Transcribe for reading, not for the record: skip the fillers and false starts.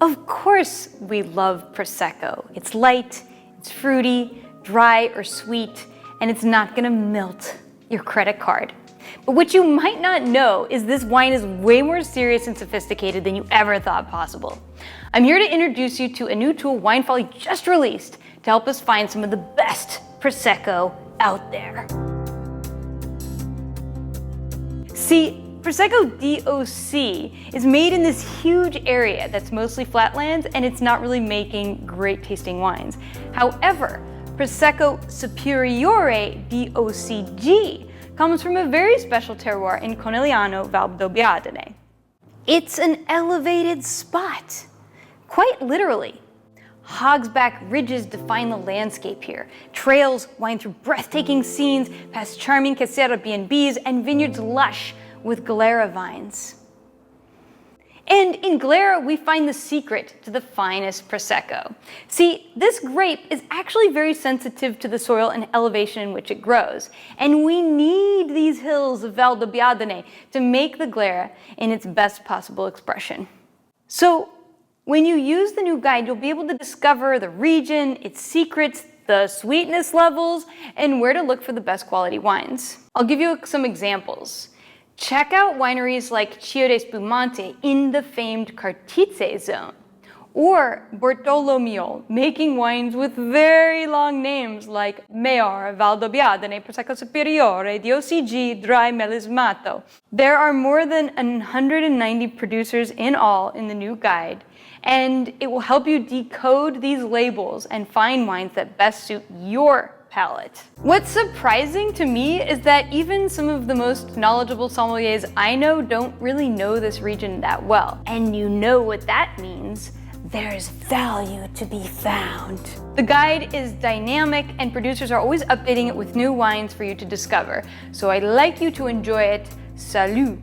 Of course we love Prosecco. It's light, it's fruity, dry or sweet, and it's not gonna melt your credit card. But what you might not know is this wine is way more serious and sophisticated than you ever thought possible. I'm here to introduce you to a new tool Wine Folly just released to help us find some of the best Prosecco out there. See, Prosecco DOC is made in this huge area that's mostly flatlands, and it's not really making great tasting wines. However, Prosecco Superiore DOCG comes from a very special terroir in Conegliano, Valdobbiadene. It's an elevated spot, quite literally. Hogsback ridges define the landscape here. Trails wind through breathtaking scenes, past charming casera B&Bs, and vineyards lush with Galera vines. And in Galera, we find the secret to the finest Prosecco. See, this grape is actually very sensitive to the soil and elevation in which it grows. And we need these hills of Valdobbiadene to make the Galera in its best possible expression. So, when you use the new guide, you'll be able to discover the region, its secrets, the sweetness levels, and where to look for the best quality wines. I'll give you some examples. Check out wineries like Cio de Spumante in the famed Cartizze zone, or Bartolomeo, making wines with very long names like Meor, Valdobbiadene, Prosecco Superiore, DOCG, Dry Melismato. There are more than 190 producers in all in the new guide, and it will help you decode these labels and find wines that best suit your palate. What's surprising to me is that even some of the most knowledgeable sommeliers I know don't really know this region that well. And you know what that means. There's value to be found. The guide is dynamic and producers are always updating it with new wines for you to discover. So I'd like you to enjoy it. Salut!